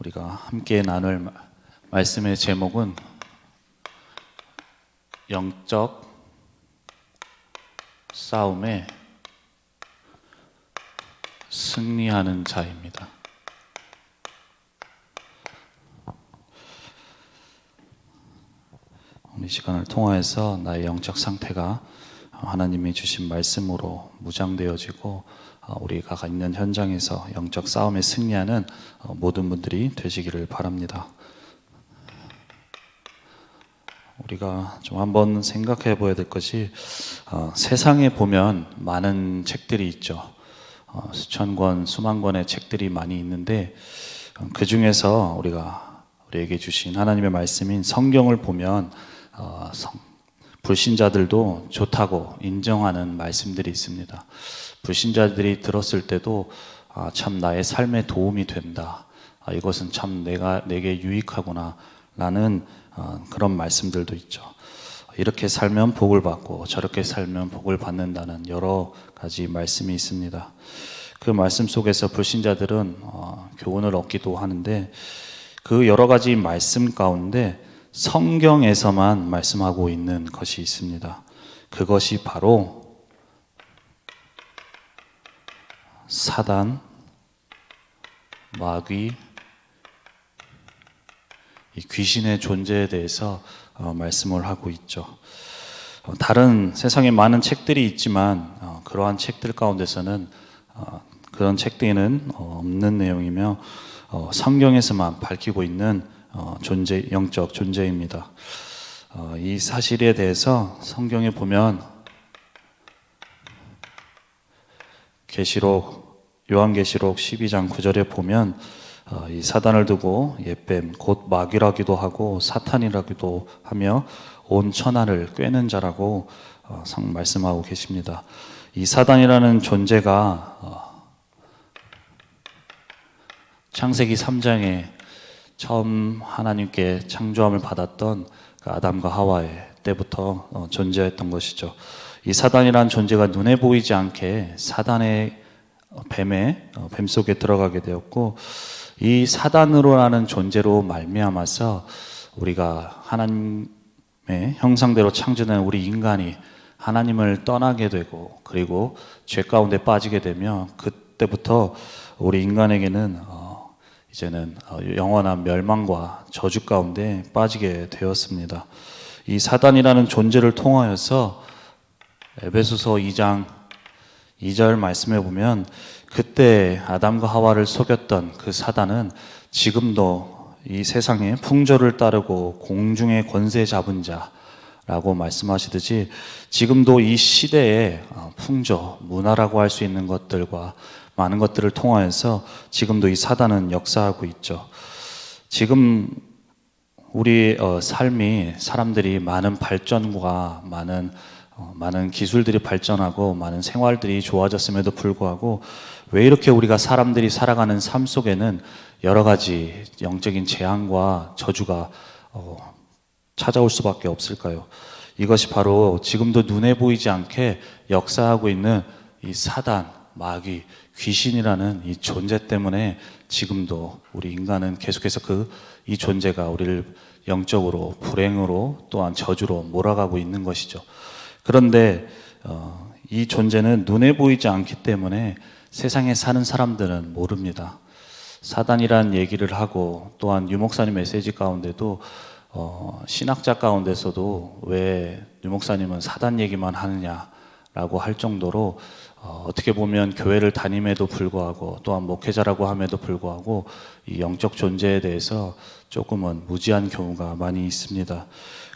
우리가 함께 나눌 말씀의 제목은 영적 싸움에 승리하는 자입니다. 이 시간을 통하여서 나의 영적 상태가 하나님이 주신 말씀으로 무장되어지고 우리가 있는 현장에서 영적 싸움에 승리하는 모든 분들이 되시기를 바랍니다. 우리가 좀 한번 생각해 봐야 될 것이 세상에 보면 많은 책들이 있죠. 수천 권, 수만 권의 책들이 많이 있는데 그 중에서 우리에게 주신 하나님의 말씀인 성경을 보면 불신자들도 좋다고 인정하는 말씀들이 있습니다. 불신자들이 들었을 때도 참 나의 삶에 도움이 된다. 이것은 참 내게 유익하구나 라는 그런 말씀들도 있죠. 이렇게 살면 복을 받고 저렇게 살면 복을 받는다는 여러 가지 말씀이 있습니다. 그 말씀 속에서 불신자들은 교훈을 얻기도 하는데 그 여러 가지 말씀 가운데 성경에서만 말씀하고 있는 것이 있습니다. 그것이 바로 사단, 마귀, 이 귀신의 존재에 대해서 말씀을 하고 있죠. 다른 세상에 많은 책들이 있지만 그러한 책들 가운데서는 그런 책들에는 없는 내용이며 성경에서만 밝히고 있는 영적 존재입니다. 이 사실에 대해서 성경에 보면 요한계시록 12장 9절에 보면 이 사단을 두고 옛뱀 곧 마귀라기도 하고 사탄이라기도 하며 온 천하를 꿰는 자라고 말씀하고 계십니다. 이 사단이라는 존재가 창세기 3장에 처음 하나님께 창조함을 받았던 아담과 하와의 때부터 존재했던 것이죠. 이 사단이라는 존재가 눈에 보이지 않게 사단의 뱀 속에 들어가게 되었고, 이 사단으로라는 존재로 말미암아서 우리가 하나님의 형상대로 창조된 우리 인간이 하나님을 떠나게 되고, 그리고 죄 가운데 빠지게 되며 그때부터 우리 인간에게는 이제는 영원한 멸망과 저주 가운데 빠지게 되었습니다. 이 사단이라는 존재를 통하여서 에베소서 2장 2절 말씀에 보면 그때 아담과 하와를 속였던 그 사단은 지금도 이 세상의 풍조를 따르고 공중의 권세 잡은 자라고 말씀하시듯이 지금도 이 시대의 풍조, 문화라고 할 수 있는 것들과 많은 것들을 통하여서 지금도 이 사단은 역사하고 있죠. 지금 우리 삶이 사람들이 많은 발전과 많은 기술들이 발전하고 많은 생활들이 좋아졌음에도 불구하고 왜 이렇게 우리가 사람들이 살아가는 삶 속에는 여러 가지 영적인 재앙과 저주가 찾아올 수밖에 없을까요? 이것이 바로 지금도 눈에 보이지 않게 역사하고 있는 이 사단, 마귀, 귀신이라는 이 존재 때문에 지금도 우리 인간은 계속해서 이 존재가 우리를 영적으로 불행으로 또한 저주로 몰아가고 있는 것이죠. 그런데 이 존재는 눈에 보이지 않기 때문에 세상에 사는 사람들은 모릅니다. 사단이라는 얘기를 하고 또한 유목사님 메시지 가운데도 신학자 가운데서도 왜 유목사님은 사단 얘기만 하느냐라고 할 정도로 어떻게 보면 교회를 다님에도 불구하고 또한 목회자라고 함에도 불구하고 이 영적 존재에 대해서 조금은 무지한 경우가 많이 있습니다.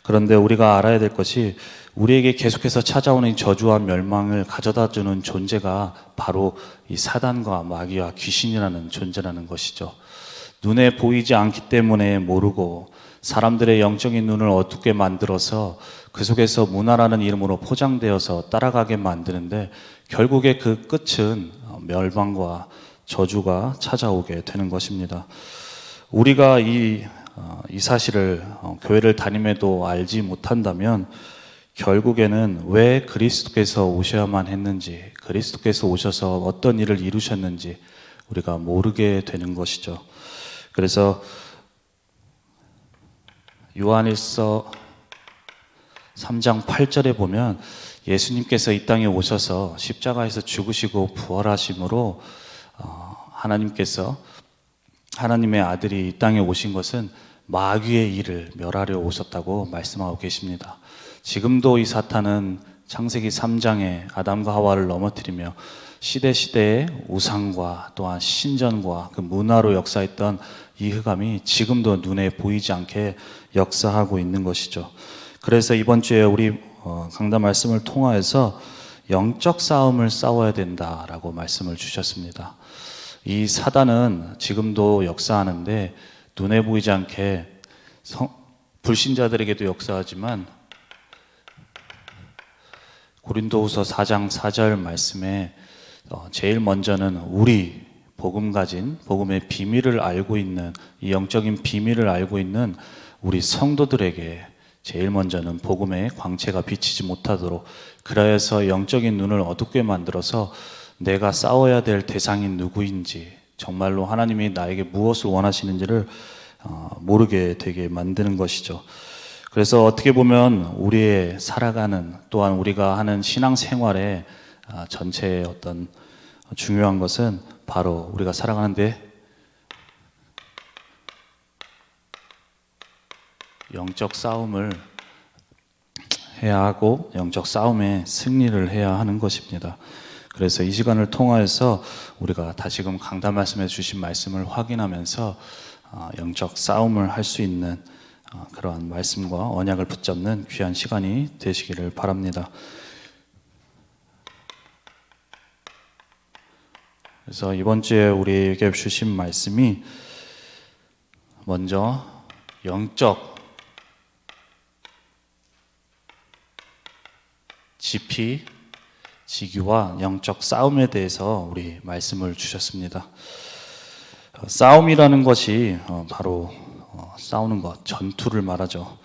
그런데 우리가 알아야 될 것이 우리에게 계속해서 찾아오는 이 저주와 멸망을 가져다주는 존재가 바로 이 사단과 마귀와 귀신이라는 존재라는 것이죠. 눈에 보이지 않기 때문에 모르고 사람들의 영적인 눈을 어둡게 만들어서 그 속에서 문화라는 이름으로 포장되어서 따라가게 만드는데 결국에 그 끝은 멸망과 저주가 찾아오게 되는 것입니다. 우리가 이 사실을 교회를 다님에도 알지 못한다면 결국에는 왜 그리스도께서 오셔야만 했는지, 그리스도께서 오셔서 어떤 일을 이루셨는지 우리가 모르게 되는 것이죠. 그래서 요한일서 3장 8절에 보면 예수님께서 이 땅에 오셔서 십자가에서 죽으시고 부활하심으로 하나님께서 하나님의 아들이 이 땅에 오신 것은 마귀의 일을 멸하려 오셨다고 말씀하고 계십니다. 지금도 이 사탄은 창세기 3장에 아담과 하와를 넘어뜨리며 시대시대의 우상과 또한 신전과 그 문화로 역사했던 이 흑암이 지금도 눈에 보이지 않게 역사하고 있는 것이죠. 그래서 이번 주에 우리 강단 말씀을 통하여서 영적 싸움을 싸워야 된다라고 말씀을 주셨습니다. 이 사단은 지금도 역사하는데 눈에 보이지 않게 불신자들에게도 역사하지만 고린도후서 4장 4절 말씀에 제일 먼저는 우리 복음 가진 복음의 비밀을 알고 있는 이 영적인 비밀을 알고 있는 우리 성도들에게 제일 먼저는 복음의 광채가 비치지 못하도록 그래서 영적인 눈을 어둡게 만들어서 내가 싸워야 될 대상이 누구인지 정말로 하나님이 나에게 무엇을 원하시는지를 모르게 되게 만드는 것이죠. 그래서 어떻게 보면 우리의 살아가는 또한 우리가 하는 신앙생활의 전체의 어떤 중요한 것은 바로 우리가 살아가는데 영적 싸움을 해야 하고 영적 싸움에 승리를 해야 하는 것입니다. 그래서 이 시간을 통하여서 우리가 다시금 강단 말씀해 주신 말씀을 확인하면서 영적 싸움을 할 수 있는 그러한 말씀과 언약을 붙잡는 귀한 시간이 되시기를 바랍니다. 그래서 이번 주에 우리에게 주신 말씀이 먼저 영적 지피, 지기와 영적 싸움에 대해서 우리 말씀을 주셨습니다. 싸움이라는 것이 바로 싸우는 것, 전투를 말하죠.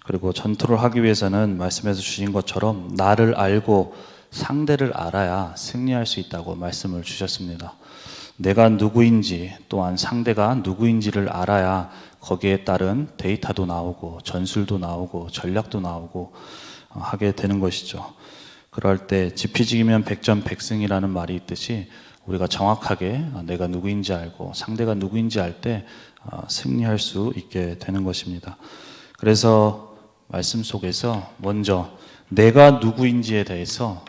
그리고 전투를 하기 위해서는 말씀해서 주신 것처럼 나를 알고 상대를 알아야 승리할 수 있다고 말씀을 주셨습니다. 내가 누구인지 또한 상대가 누구인지를 알아야 거기에 따른 데이터도 나오고 전술도 나오고 전략도 나오고 하게 되는 것이죠. 그럴 때 지피지기면 백전백승이라는 말이 있듯이 우리가 정확하게 내가 누구인지 알고 상대가 누구인지 알 때 승리할 수 있게 되는 것입니다. 그래서 말씀 속에서 먼저 내가 누구인지에 대해서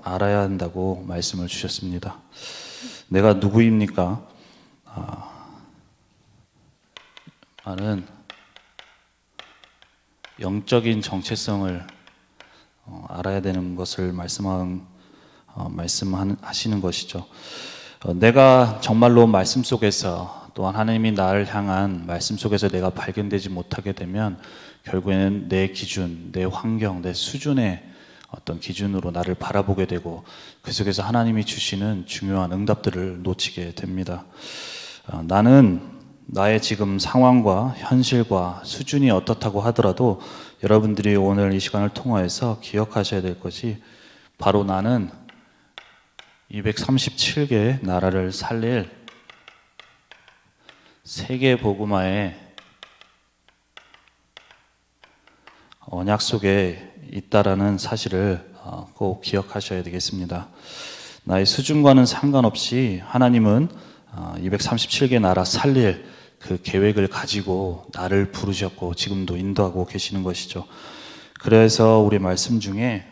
알아야 한다고 말씀을 주셨습니다. 내가 누구입니까? 나는 영적인 정체성을 알아야 되는 것을 말씀하시는 것이죠. 내가 정말로 말씀 속에서 또한 하나님이 나를 향한 말씀 속에서 내가 발견되지 못하게 되면 결국에는 내 기준, 내 환경, 내 수준의 어떤 기준으로 나를 바라보게 되고 그 속에서 하나님이 주시는 중요한 응답들을 놓치게 됩니다. 나는 나의 지금 상황과 현실과 수준이 어떻다고 하더라도 여러분들이 오늘 이 시간을 통하여서 기억하셔야 될 것이 바로 나는 237개의 나라를 살릴 세계 복음화의 언약 속에 있다라는 사실을 꼭 기억하셔야 되겠습니다. 나의 수준과는 상관없이 하나님은 237개 나라 살릴 그 계획을 가지고 나를 부르셨고 지금도 인도하고 계시는 것이죠. 그래서 우리 말씀 중에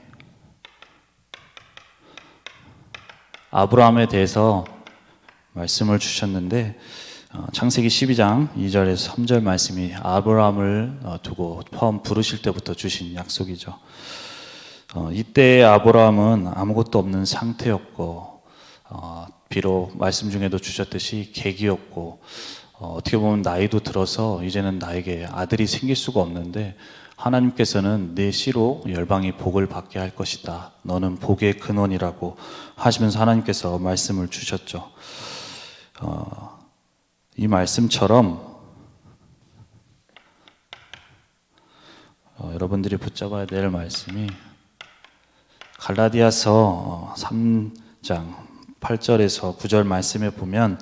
아브라함에 대해서 말씀을 주셨는데 창세기 12장 2절에서 3절 말씀이 아브라함을 두고 처음 부르실 때부터 주신 약속이죠. 이때의 아브라함은 아무것도 없는 상태였고 비록 말씀 중에도 주셨듯이 객이었고 어떻게 보면 나이도 들어서 이제는 나에게 아들이 생길 수가 없는데 하나님께서는 내 씨로 열방이 복을 받게 할 것이다. 너는 복의 근원이라고 하시면서 하나님께서 말씀을 주셨죠. 이 말씀처럼 여러분들이 붙잡아야 될 말씀이 갈라디아서 3장 8절에서 9절 말씀에 보면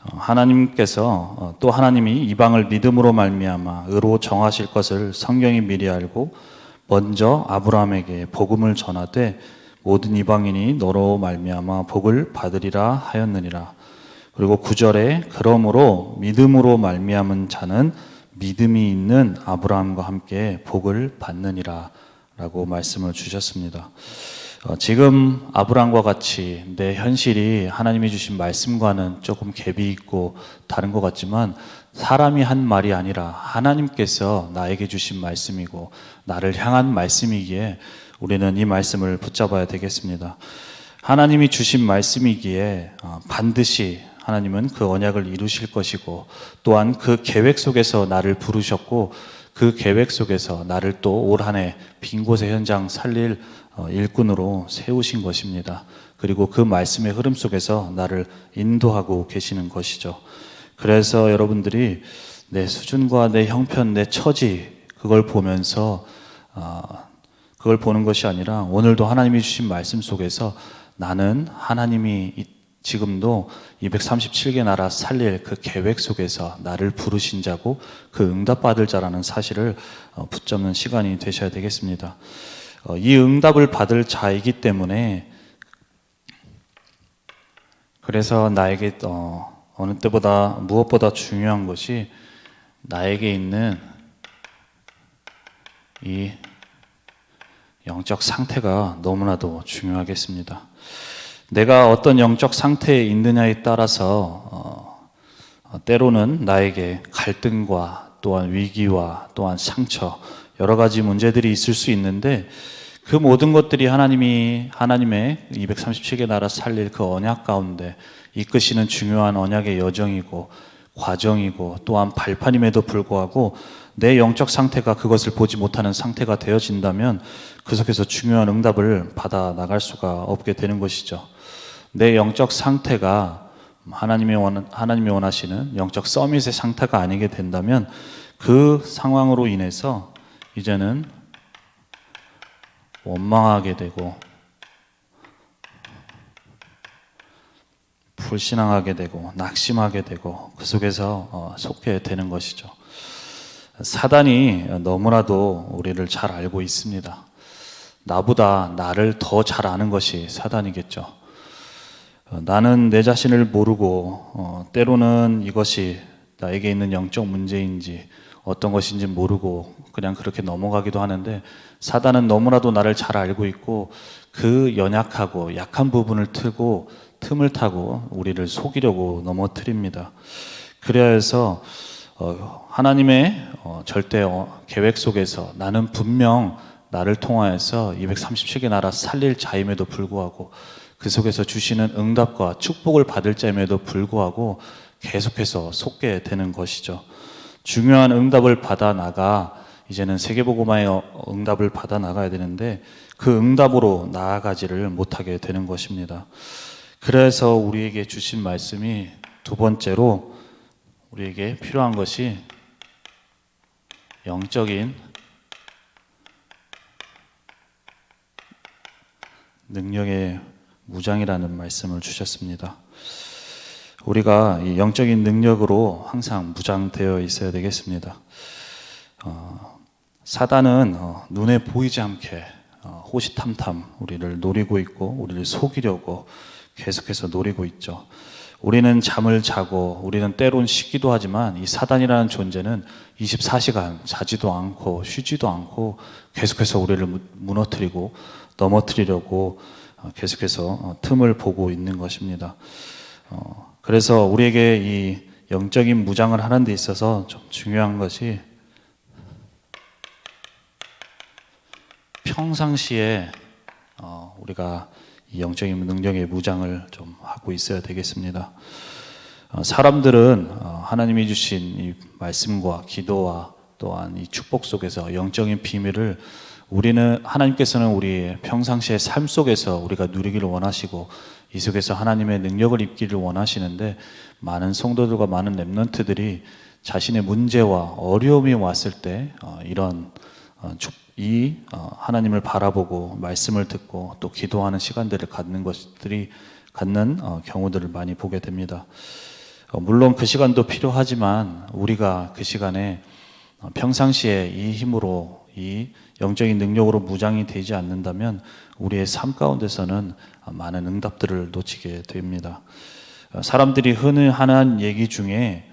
하나님께서 또 하나님이 이방을 믿음으로 말미암아 의로 정하실 것을 성경이 미리 알고 먼저 아브라함에게 복음을 전하되 모든 이방인이 너로 말미암아 복을 받으리라 하였느니라. 그리고 9절에 그러므로 믿음으로 말미암은 자는 믿음이 있는 아브라함과 함께 복을 받느니라 라고 말씀을 주셨습니다. 지금 아브라함과 같이 내 현실이 하나님이 주신 말씀과는 조금 갭이 있고 다른 것 같지만 사람이 한 말이 아니라 하나님께서 나에게 주신 말씀이고 나를 향한 말씀이기에 우리는 이 말씀을 붙잡아야 되겠습니다. 하나님이 주신 말씀이기에 반드시 하나님은 그 언약을 이루실 것이고 또한 그 계획 속에서 나를 부르셨고 그 계획 속에서 나를 또 올 한 해 빈 곳의 현장 살릴 일꾼으로 세우신 것입니다. 그리고 그 말씀의 흐름 속에서 나를 인도하고 계시는 것이죠. 그래서 여러분들이 내 수준과 내 형편, 내 처지 그걸 보면서 그걸 보는 것이 아니라 오늘도 하나님이 주신 말씀 속에서 나는 하나님이 지금도 237개 나라 살릴 그 계획 속에서 나를 부르신 자고 그 응답받을 자라는 사실을 붙잡는 시간이 되셔야 되겠습니다. 이 응답을 받을 자이기 때문에 그래서 나에게 어느 때보다 무엇보다 중요한 것이 나에게 있는 이 영적 상태가 너무나도 중요하겠습니다. 내가 어떤 영적 상태에 있느냐에 따라서 때로는 나에게 갈등과 또한 위기와 또한 상처 여러 가지 문제들이 있을 수 있는데 그 모든 것들이 하나님의 237개 나라 살릴 그 언약 가운데 이끄시는 중요한 언약의 여정이고 과정이고 또한 발판임에도 불구하고 내 영적 상태가 그것을 보지 못하는 상태가 되어진다면 그 속에서 중요한 응답을 받아 나갈 수가 없게 되는 것이죠. 내 영적 상태가 하나님이 원하시는 영적 서밋의 상태가 아니게 된다면 그 상황으로 인해서 이제는 원망하게 되고 불신앙하게 되고 낙심하게 되고 그 속에서 속게 되는 것이죠. 사단이 너무나도 우리를 잘 알고 있습니다. 나보다 나를 더 잘 아는 것이 사단이겠죠. 나는 내 자신을 모르고 때로는 이것이 나에게 있는 영적 문제인지 어떤 것인지 모르고 그냥 그렇게 넘어가기도 하는데 사단은 너무나도 나를 잘 알고 있고 그 연약하고 약한 부분을 틈을 타고 우리를 속이려고 넘어뜨립니다. 그래서 하나님의 절대 계획 속에서 나는 분명 나를 통하여서 237개 나라 살릴 자임에도 불구하고 그 속에서 주시는 응답과 축복을 받을 자임에도 불구하고 계속해서 속게 되는 것이죠. 중요한 응답을 받아 나가 이제는 세계복음화의 응답을 받아 나가야 되는데 그 응답으로 나아가지를 못하게 되는 것입니다. 그래서 우리에게 주신 말씀이 두 번째로 우리에게 필요한 것이 영적인 능력의 무장이라는 말씀을 주셨습니다. 우리가 이 영적인 능력으로 항상 무장되어 있어야 되겠습니다. 사단은 눈에 보이지 않게 호시탐탐 우리를 노리고 있고 우리를 속이려고 계속해서 노리고 있죠. 우리는 잠을 자고 우리는 때론 쉬기도 하지만 이 사단이라는 존재는 24시간 자지도 않고 쉬지도 않고 계속해서 우리를 무너뜨리고 넘어뜨리려고 계속해서 틈을 보고 있는 것입니다. 그래서 우리에게 이 영적인 무장을 하는 데 있어서 좀 중요한 것이 평상시에 우리가 이 영적인 능력의 무장을 좀 하고 있어야 되겠습니다. 사람들은 하나님이 주신 이 말씀과 기도와 또한 이 축복 속에서 영적인 비밀을 하나님께서는 우리의 평상시의 삶 속에서 우리가 누리기를 원하시고 이 속에서 하나님의 능력을 입기를 원하시는데 많은 성도들과 많은 렘넌트들이 자신의 문제와 어려움이 왔을 때 이런 하나님을 바라보고 말씀을 듣고 또 기도하는 시간들을 갖는 것들이 갖는 경우들을 많이 보게 됩니다. 물론 그 시간도 필요하지만 우리가 그 시간에 평상시에 이 힘으로 이 영적인 능력으로 무장이 되지 않는다면 우리의 삶 가운데서는 많은 응답들을 놓치게 됩니다. 사람들이 흔히 하는 얘기 중에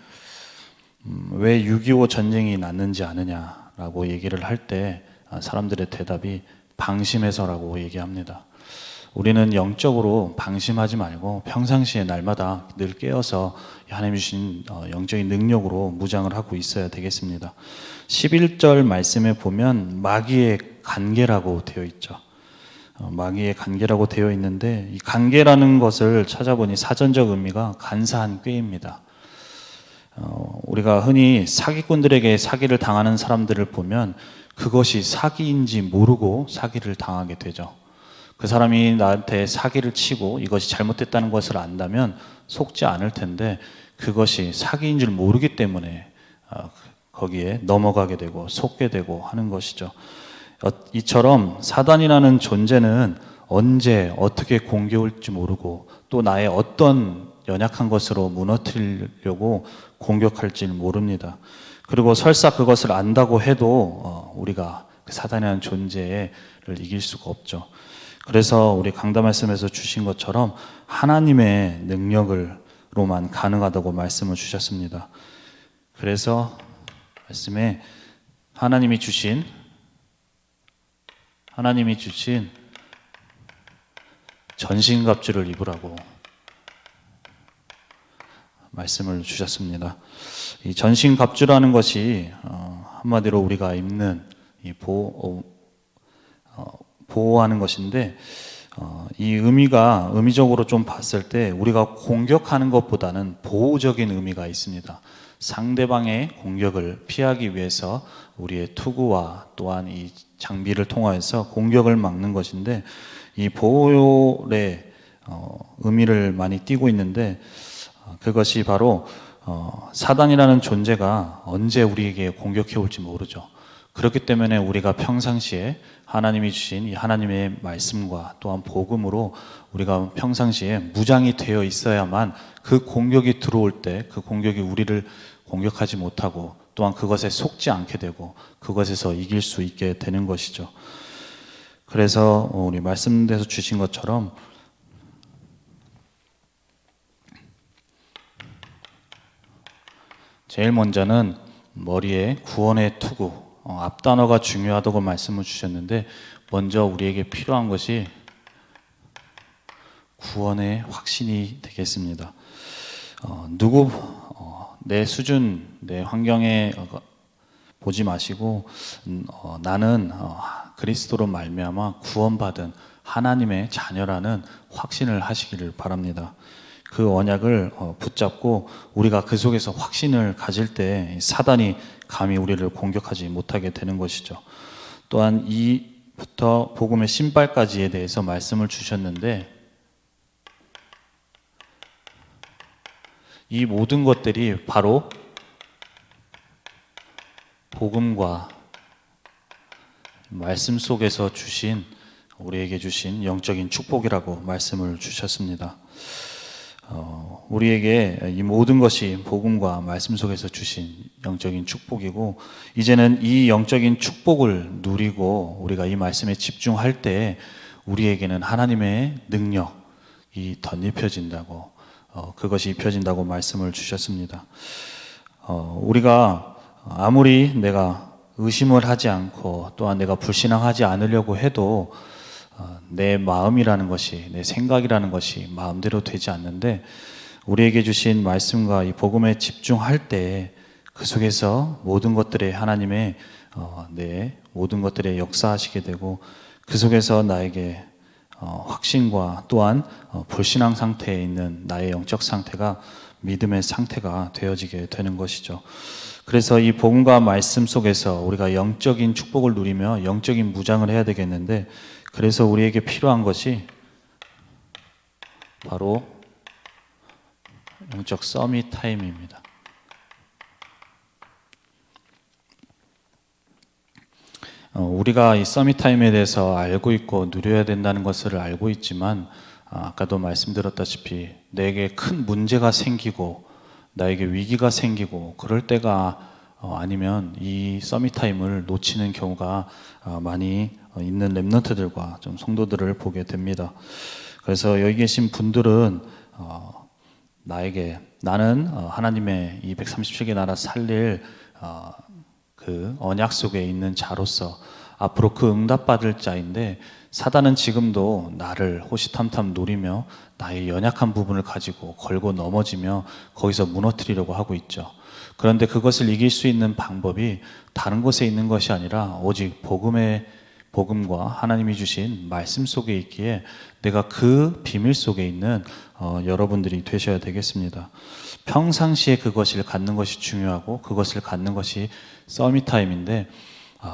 왜 6.25 전쟁이 났는지 아느냐라고 얘기를 할 때 사람들의 대답이 방심해서라고 얘기합니다. 우리는 영적으로 방심하지 말고 평상시에 날마다 늘 깨어서 하나님 주신 영적인 능력으로 무장을 하고 있어야 되겠습니다. 11절 말씀에 보면 마귀의 관계라고 되어 있죠. 마귀의 관계라고 되어 있는데 이 관계라는 것을 찾아보니 사전적 의미가 간사한 꾀입니다. 우리가 흔히 사기꾼들에게 사기를 당하는 사람들을 보면 그것이 사기인지 모르고 사기를 당하게 되죠. 그 사람이 나한테 사기를 치고 이것이 잘못됐다는 것을 안다면 속지 않을 텐데 그것이 사기인 줄 모르기 때문에 거기에 넘어가게 되고 속게 되고 하는 것이죠. 이처럼 사단이라는 존재는 언제 어떻게 공격올지 모르고 또 나의 어떤 연약한 것으로 무너뜨리려고 공격할지 모릅니다. 그리고 설사 그것을 안다고 해도 우리가 그 사단이라는 존재를 이길 수가 없죠. 그래서 우리 강단 말씀에서 주신 것처럼 하나님의 능력으로만 가능하다고 말씀을 주셨습니다. 그래서 말씀에 하나님이 주신 전신갑주를 입으라고 말씀을 주셨습니다. 이 전신갑주라는 것이 한마디로 우리가 입는 이 보호하는 것인데 이 의미가 의미적으로 좀 봤을 때 우리가 공격하는 것보다는 보호적인 의미가 있습니다. 상대방의 공격을 피하기 위해서 우리의 투구와 또한 이 장비를 통하여서 공격을 막는 것인데 이 보호의 의미를 많이 띠고 있는데 그것이 바로 사단이라는 존재가 언제 우리에게 공격해 올지 모르죠. 그렇기 때문에 우리가 평상시에 하나님이 주신 이 하나님의 말씀과 또한 복음으로 우리가 평상시에 무장이 되어 있어야만 그 공격이 들어올 때 그 공격이 우리를 공격하지 못하고 또한 그것에 속지 않게 되고 그것에서 이길 수 있게 되는 것이죠. 그래서 우리 말씀에서 주신 것처럼 제일 먼저는 머리에 구원의 투구, 앞단어가 중요하다고 말씀을 주셨는데 먼저 우리에게 필요한 것이 구원의 확신이 되겠습니다. 내 수준, 내 환경에 보지 마시고 나는 그리스도로 말미암아 구원받은 하나님의 자녀라는 확신을 하시기를 바랍니다. 그 언약을 붙잡고 우리가 그 속에서 확신을 가질 때 사단이 감히 우리를 공격하지 못하게 되는 것이죠. 또한 이부터 복음의 신발까지에 대해서 말씀을 주셨는데 이 모든 것들이 바로 복음과 말씀 속에서 우리에게 주신 영적인 축복이라고 말씀을 주셨습니다. 우리에게 이 모든 것이 복음과 말씀 속에서 주신 영적인 축복이고 이제는 이 영적인 축복을 누리고 우리가 이 말씀에 집중할 때 우리에게는 하나님의 능력이 덧입혀진다고 그것이 입혀진다고 말씀을 주셨습니다. 우리가 아무리 내가 의심을 하지 않고 또한 내가 불신앙하지 않으려고 해도 내 마음이라는 것이 내 생각이라는 것이 마음대로 되지 않는데 우리에게 주신 말씀과 이 복음에 집중할 때 그 속에서 모든 것들에 하나님의 내 모든 것들에 역사하시게 되고 그 속에서 나에게 확신과 또한 불신앙 상태에 있는 나의 영적 상태가 믿음의 상태가 되어지게 되는 것이죠. 그래서 이 복음과 말씀 속에서 우리가 영적인 축복을 누리며 영적인 무장을 해야 되겠는데 그래서 우리에게 필요한 것이 바로 영적 서밋 타임입니다. 우리가 이 서밋 타임에 대해서 알고 있고 누려야 된다는 것을 알고 있지만 아까도 말씀드렸다시피 내게 큰 문제가 생기고 나에게 위기가 생기고 그럴 때가 아니면 이 서밋 타임을 놓치는 경우가 많이 있는 렘넌트들과 좀 성도들을 보게 됩니다. 그래서 여기 계신 분들은 나는 하나님의 이 137개 나라 살릴 그 언약 속에 있는 자로서 앞으로 그 응답받을 자인데, 사단은 지금도 나를 호시탐탐 노리며 나의 연약한 부분을 가지고 걸고 넘어지며 거기서 무너뜨리려고 하고 있죠. 그런데 그것을 이길 수 있는 방법이 다른 곳에 있는 것이 아니라 오직 복음과 하나님이 주신 말씀 속에 있기에 내가 그 비밀 속에 있는 여러분들이 되셔야 되겠습니다. 평상시에 그것을 갖는 것이 중요하고 그것을 갖는 것이 서밋 타임인데,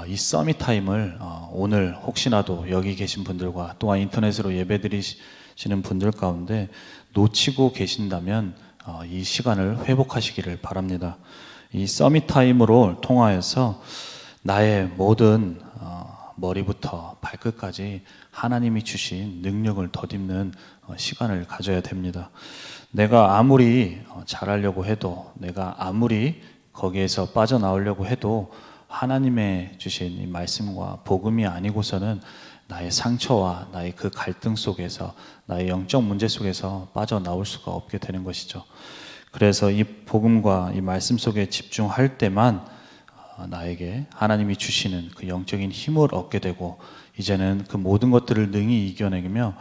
이 서밋 타임을 오늘 혹시나도 여기 계신 분들과 또한 인터넷으로 예배드리시는 분들 가운데 놓치고 계신다면 이 시간을 회복하시기를 바랍니다. 이 서밋 타임으로 통하여서 나의 모든 머리부터 발끝까지 하나님이 주신 능력을 덧입는 시간을 가져야 됩니다. 내가 아무리 잘하려고 해도, 내가 아무리 거기에서 빠져나오려고 해도 하나님의 주신 이 말씀과 복음이 아니고서는 나의 상처와 나의 그 갈등 속에서, 나의 영적 문제 속에서 빠져나올 수가 없게 되는 것이죠. 그래서 이 복음과 이 말씀 속에 집중할 때만 나에게 하나님이 주시는 그 영적인 힘을 얻게 되고, 이제는 그 모든 것들을 능히 이겨내며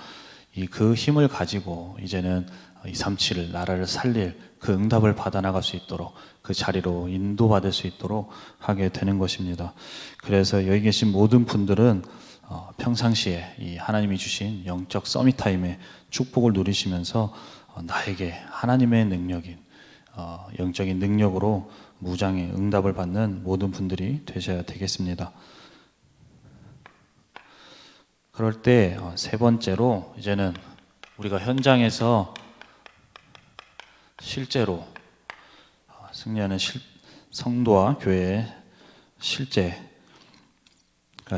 그 힘을 가지고 이제는 237을 나라를 살릴 그 응답을 받아 나갈 수 있도록 그 자리로 인도받을 수 있도록 하게 되는 것입니다. 그래서 여기 계신 모든 분들은 평상시에 이 하나님이 주신 영적 서밋 타임의 축복을 누리시면서 나에게 하나님의 능력인 영적인 능력으로 무장의 응답을 받는 모든 분들이 되셔야 되겠습니다. 그럴 때 세 번째로, 이제는 우리가 현장에서 실제로 승리하는 성도와 교회의 실제가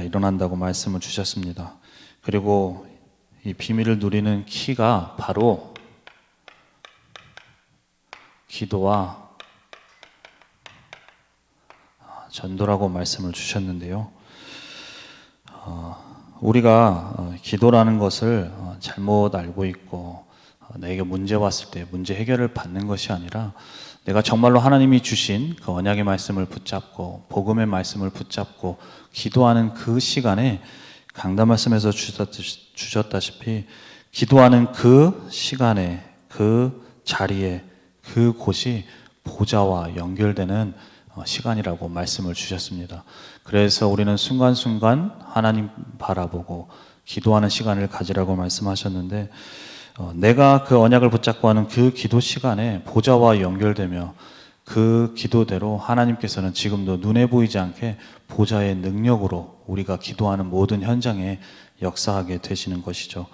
일어난다고 말씀을 주셨습니다. 그리고 이 비밀을 누리는 키가 바로 기도와 전도라고 말씀을 주셨는데요. 우리가 기도라는 것을 잘못 알고 있고 내게 문제 왔을 때 문제 해결을 받는 것이 아니라, 내가 정말로 하나님이 주신 그 언약의 말씀을 붙잡고 복음의 말씀을 붙잡고 기도하는 그 시간에, 강단 말씀에서 주셨다시피 기도하는 그 시간에, 그 자리에, 그 곳이 보좌와 연결되는 시간이라고 말씀을 주셨습니다. 그래서 우리는 순간순간 하나님 바라보고 기도하는 시간을 가지라고 말씀하셨는데, 내가 그 언약을 붙잡고 하는 그 기도 시간에 보좌와 연결되며 그 기도대로 하나님께서는 지금도 눈에 보이지 않게 보좌의 능력으로 우리가 기도하는 모든 현장에 역사하게 되시는 것이죠.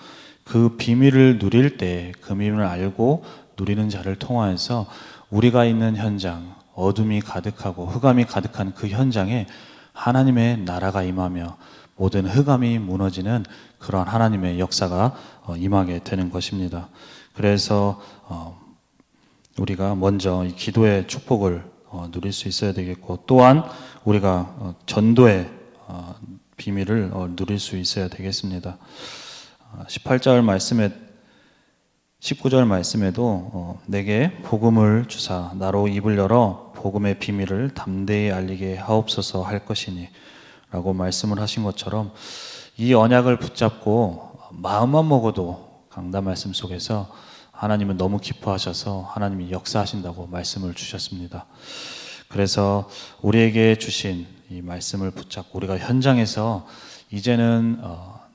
그 비밀을 누릴 때, 그 비밀을 알고 누리는 자를 통하여서 우리가 있는 현장, 어둠이 가득하고 흑암이 가득한 그 현장에 하나님의 나라가 임하며 모든 흑암이 무너지는 그러한 하나님의 역사가 임하게 되는 것입니다. 그래서 우리가 먼저 이 기도의 축복을 누릴 수 있어야 되겠고, 또한 우리가 전도의 비밀을 누릴 수 있어야 되겠습니다. 18절 말씀에 19절 말씀에도 내게 복음을 주사 나로 입을 열어 복음의 비밀을 담대히 알리게 하옵소서 할 것이니 라고 말씀을 하신 것처럼, 이 언약을 붙잡고 마음만 먹어도 강단 말씀 속에서 하나님은 너무 기뻐하셔서 하나님이 역사하신다고 말씀을 주셨습니다. 그래서 우리에게 주신 이 말씀을 붙잡고 우리가 현장에서 이제는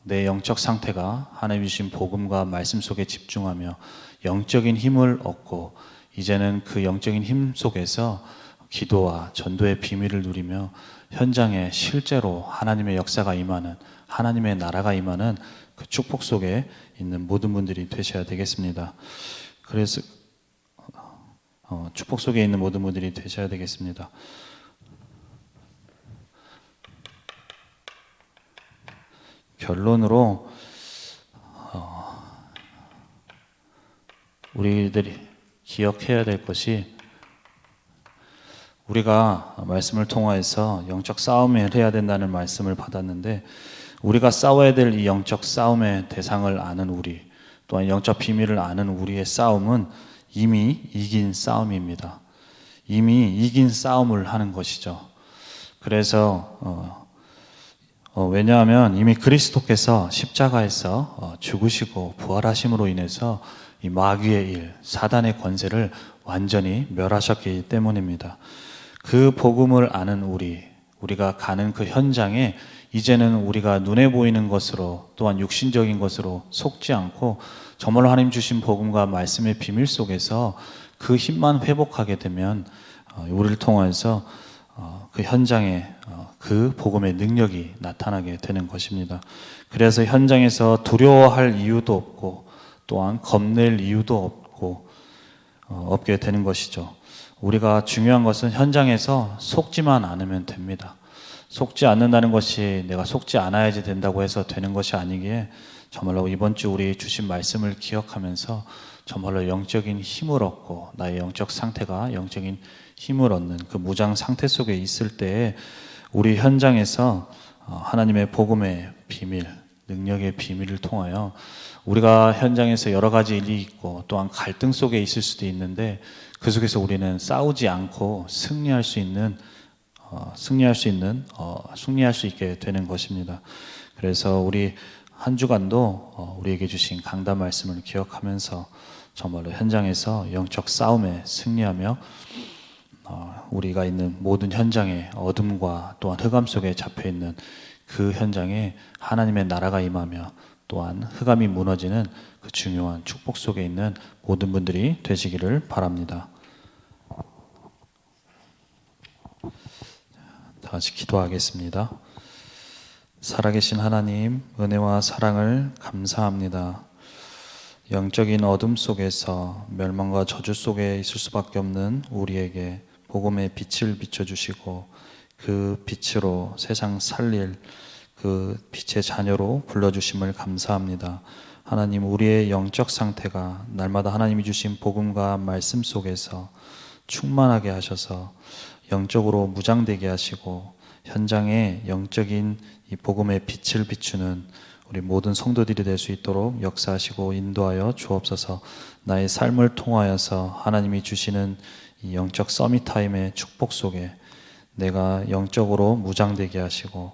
내 영적 상태가 하나님이 주신 복음과 말씀 속에 집중하며 영적인 힘을 얻고, 이제는 그 영적인 힘 속에서 기도와 전도의 비밀을 누리며 현장에 실제로 하나님의 역사가 임하는, 하나님의 나라가 임하는 그 축복 속에 있는 모든 분들이 되셔야 되겠습니다. 그래서 축복 속에 있는 모든 분들이 되셔야 되겠습니다. 결론으로 우리들이 기억해야 될 것이 우리가 말씀을 통하여서 영적 싸움을 해야 된다는 말씀을 받았는데 우리가 싸워야 될 이 영적 싸움의 대상을 아는 우리 또한 영적 비밀을 아는 우리의 싸움은 이미 이긴 싸움입니다. 이미 이긴 싸움을 하는 것이죠. 그래서 왜냐하면 이미 그리스도께서 십자가에서 죽으시고 부활하심으로 인해서 이 마귀의 일, 사단의 권세를 완전히 멸하셨기 때문입니다. 그 복음을 아는 우리가 가는 그 현장에 이제는 우리가 눈에 보이는 것으로 또한 육신적인 것으로 속지 않고 정말로 하나님 주신 복음과 말씀의 비밀 속에서 그 힘만 회복하게 되면 우리를 통해서 그 현장에 그 복음의 능력이 나타나게 되는 것입니다. 그래서 현장에서 두려워할 이유도 없고 또한 겁낼 이유도 없게 되는 것이죠. 우리가 중요한 것은 현장에서 속지만 않으면 됩니다. 속지 않는다는 것이 내가 속지 않아야지 된다고 해서 되는 것이 아니기에 정말로 이번 주 우리 주신 말씀을 기억하면서 정말로 영적인 힘을 얻고 나의 영적 상태가 영적인 힘을 얻는 그 무장 상태 속에 있을 때에 우리 현장에서 하나님의 복음의 비밀, 능력의 비밀을 통하여 우리가 현장에서 여러 가지 일이 있고 또한 갈등 속에 있을 수도 있는데 그 속에서 우리는 싸우지 않고 승리할 수 있게 되는 것입니다. 그래서 우리 한 주간도 우리에게 주신 강단 말씀을 기억하면서 정말로 현장에서 영적 싸움에 승리하며 우리가 있는 모든 현장의 어둠과 또한 흑암 속에 잡혀 있는 그 현장에 하나님의 나라가 임하며 또한 흑암이 무너지는 그 중요한 축복 속에 있는 모든 분들이 되시기를 바랍니다. 다시 기도하겠습니다. 살아계신 하나님, 은혜와 사랑을 감사합니다. 영적인 어둠 속에서 멸망과 저주 속에 있을 수밖에 없는 우리에게 복음의 빛을 비춰주시고 그 빛으로 세상 살릴 그 빛의 자녀로 불러주심을 감사합니다. 하나님, 우리의 영적 상태가 날마다 하나님이 주신 복음과 말씀 속에서 충만하게 하셔서 영적으로 무장되게 하시고 현장에 영적인 이 복음의 빛을 비추는 우리 모든 성도들이 될 수 있도록 역사하시고 인도하여 주옵소서. 나의 삶을 통하여서 하나님이 주시는 이 영적 서밋타임의 축복 속에 내가 영적으로 무장되게 하시고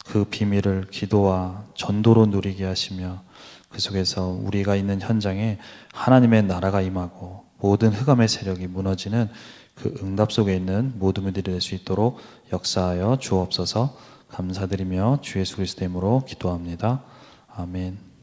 그 비밀을 기도와 전도로 누리게 하시며 그 속에서 우리가 있는 현장에 하나님의 나라가 임하고 모든 흑암의 세력이 무너지는 그 응답 속에 있는 모든 분들이 될 수 있도록 역사하여 주옵소서. 감사드리며 주 예수 그리스도의 이름으로 기도합니다. 아멘.